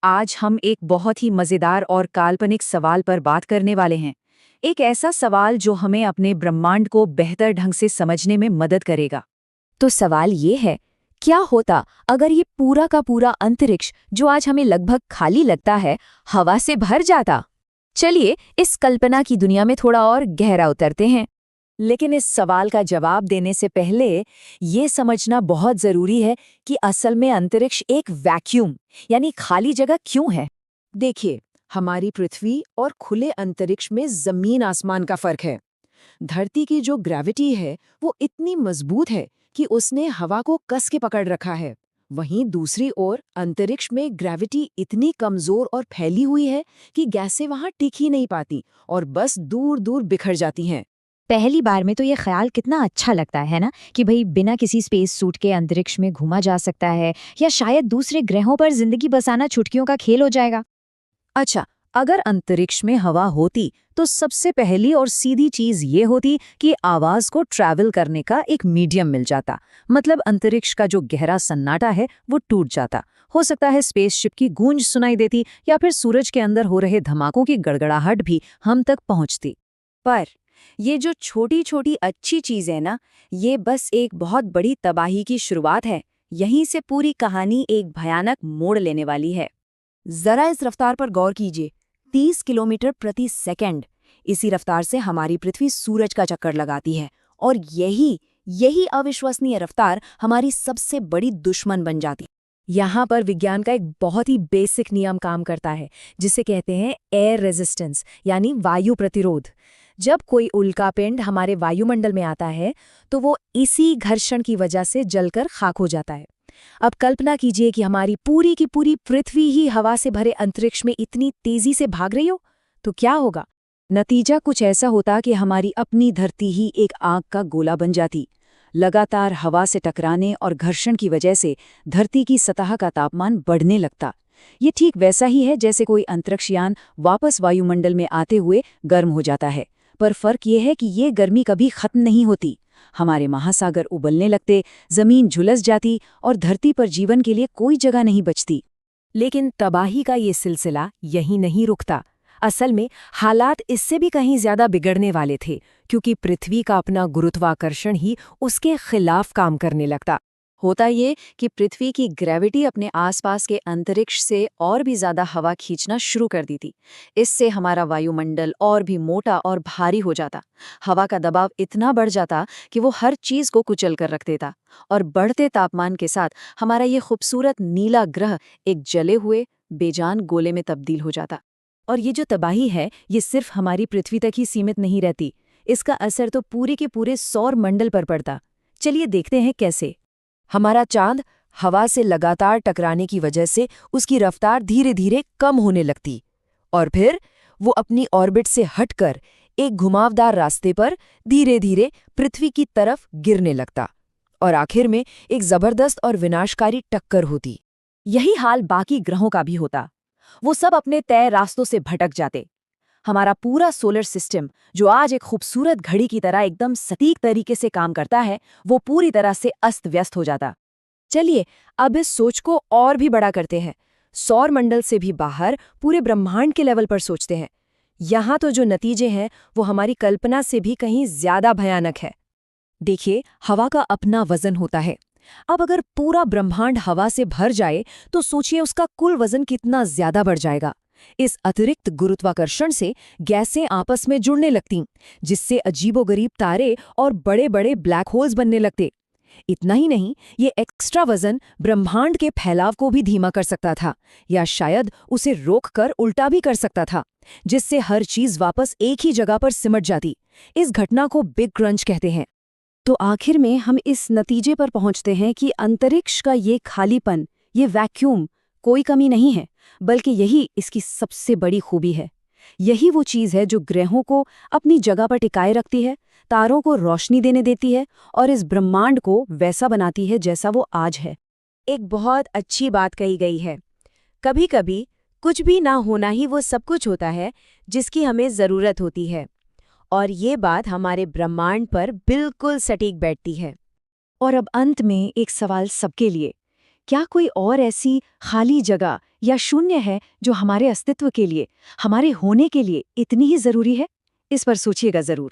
आज हम एक बहुत ही मजेदार और काल्पनिक सवाल पर बात करने वाले हैं। एक ऐसा सवाल जो हमें अपने ब्रह्मांड को बेहतर ढंग से समझने में मदद करेगा। तो सवाल ये है, क्या होता अगर ये पूरा का पूरा अंतरिक्ष जो आज हमें लगभग खाली लगता है, हवा से भर जाता? चलिए इस कल्पना की दुनिया में थोड़ा और गहरा उतरते हैं। लेकिन इस सवाल का जवाब देने से पहले ये समझना बहुत जरूरी है कि असल में अंतरिक्ष एक वैक्यूम यानी खाली जगह क्यों है। देखिए, हमारी पृथ्वी और खुले अंतरिक्ष में जमीन आसमान का फर्क है। धरती की जो ग्रेविटी है वो इतनी मजबूत है कि उसने हवा को कस के पकड़ रखा है। वहीं दूसरी ओर अंतरिक्ष में ग्रेविटी इतनी कमजोर और फैली हुई है कि गैसें वहां टिक ही नहीं पाती और बस दूर दूर बिखर जाती हैं। पहली बार में तो ये ख्याल कितना अच्छा लगता है ना, कि भाई बिना किसी स्पेस सूट के अंतरिक्ष में घूमा जा सकता है, या शायद दूसरे ग्रहों पर जिंदगी बसाना छुटकियों का खेल हो जाएगा। अच्छा, अगर अंतरिक्ष में हवा होती तो सबसे पहली और सीधी चीज ये होती कि आवाज को ट्रैवल करने का एक मीडियम मिल जाता। मतलब अंतरिक्ष का जो गहरा सन्नाटा है वो टूट जाता। हो सकता है स्पेसशिप की गूंज सुनाई देती या फिर सूरज के अंदर हो रहे धमाकों की गड़गड़ाहट भी हम तक पहुंचती। पर ये जो छोटी छोटी अच्छी चीज है ना, ये बस एक बहुत बड़ी तबाही की शुरुआत है। यहीं से पूरी कहानी एक भयानक मोड़ लेने वाली है। जरा इस रफ्तार पर गौर कीजिए, 30 किलोमीटर प्रति सेकंड। इसी रफ्तार से हमारी पृथ्वी सूरज का चक्कर लगाती है, और यही अविश्वसनीय रफ्तार हमारी सबसे बड़ी दुश्मन बन जाती। यहाँ पर विज्ञान का एक बहुत ही बेसिक नियम काम करता है, जिसे कहते हैं एयर रेजिस्टेंस, यानी वायु प्रतिरोध। जब कोई उल्कापिंड हमारे वायुमंडल में आता है तो वो इसी घर्षण की वजह से जलकर खाक हो जाता है। अब कल्पना कीजिए कि हमारी पूरी की पूरी पृथ्वी ही हवा से भरे अंतरिक्ष में इतनी तेजी से भाग रही हो, तो क्या होगा? नतीजा कुछ ऐसा होता कि हमारी अपनी धरती ही एक आग का गोला बन जाती। लगातार हवा से टकराने और घर्षण की वजह से धरती की सतह का तापमान बढ़ने लगता। ये ठीक वैसा ही है जैसे कोई अंतरिक्षयान वापस वायुमंडल में आते हुए गर्म हो जाता है। पर फर्क ये है कि ये गर्मी कभी खत्म नहीं होती। हमारे महासागर उबलने लगते, जमीन झुलस जाती और धरती पर जीवन के लिए कोई जगह नहीं बचती। लेकिन तबाही का ये सिलसिला यहीं नहीं रुकता। असल में हालात इससे भी कहीं ज्यादा बिगड़ने वाले थे, क्योंकि पृथ्वी का अपना गुरुत्वाकर्षण ही उसके खिलाफ काम करने लगता। होता ये कि पृथ्वी की ग्रेविटी अपने आसपास के अंतरिक्ष से और भी ज्यादा हवा खींचना शुरू कर दी थी। इससे हमारा वायुमंडल और भी मोटा और भारी हो जाता। हवा का दबाव इतना बढ़ जाता कि वो हर चीज को कुचल कर रख देता, और बढ़ते तापमान के साथ हमारा ये खूबसूरत नीला ग्रह एक जले हुए बेजान गोले में तब्दील हो जाता। और ये जो तबाही है, ये सिर्फ हमारी पृथ्वी तक ही सीमित नहीं रहती। इसका असर तो पूरे के पूरे सौर मंडल पर पड़ता। चलिए देखते हैं कैसे। हमारा चांद हवा से लगातार टकराने की वजह से उसकी रफ्तार धीरे धीरे कम होने लगती, और फिर वो अपनी ऑर्बिट से हटकर एक घुमावदार रास्ते पर धीरे धीरे पृथ्वी की तरफ गिरने लगता, और आखिर में एक जबरदस्त और विनाशकारी टक्कर होती। यही हाल बाकी ग्रहों का भी होता। वो सब अपने तय रास्तों से भटक जाते। हमारा पूरा सोलर सिस्टम, जो आज एक खूबसूरत घड़ी की तरह एकदम सटीक तरीके से काम करता है, वो पूरी तरह से अस्त व्यस्त हो जाता। चलिए अब इस सोच को और भी बड़ा करते हैं। सौर मंडल से भी बाहर पूरे ब्रह्मांड के लेवल पर सोचते हैं। यहाँ तो जो नतीजे हैं वो हमारी कल्पना से भी कहीं ज्यादा भयानक है। देखिए, हवा का अपना वजन होता है। अब अगर पूरा ब्रह्मांड हवा से भर जाए तो सोचिए उसका कुल वजन कितना ज्यादा बढ़ जाएगा। इस अतिरिक्त गुरुत्वाकर्षण से गैसें आपस में जुड़ने लगतीं, जिससे अजीबोगरीब तारे और बड़े बड़े ब्लैक होल्स बनने लगते। इतना ही नहीं, ये एक्स्ट्रा वजन ब्रह्मांड के फैलाव को भी धीमा कर सकता था, या शायद उसे रोककर उल्टा भी कर सकता था, जिससे हर चीज वापस एक ही जगह पर सिमट जाती। इस घटना को बिग क्रंच कहते हैं। तो आखिर में हम इस नतीजे पर पहुंचते हैं कि अंतरिक्ष का ये खालीपन, ये वैक्यूम कोई कमी नहीं है, बल्कि यही इसकी सबसे बड़ी खूबी है। यही वो चीज़ है जो ग्रहों को अपनी जगह पर टिकाए रखती है, तारों को रोशनी देने देती है, और इस ब्रह्मांड को वैसा बनाती है जैसा वो आज है। एक बहुत अच्छी बात कही गई है, कभी कभी कुछ भी ना होना ही वो सब कुछ होता है जिसकी हमें ज़रूरत होती है। और ये बात हमारे ब्रह्मांड पर बिल्कुल सटीक बैठती है। और अब अंत में एक सवाल सबके लिए, क्या कोई और ऐसी खाली जगह या शून्य है जो हमारे अस्तित्व के लिए, हमारे होने के लिए इतनी ही जरूरी है? इस पर सोचिएगा जरूर।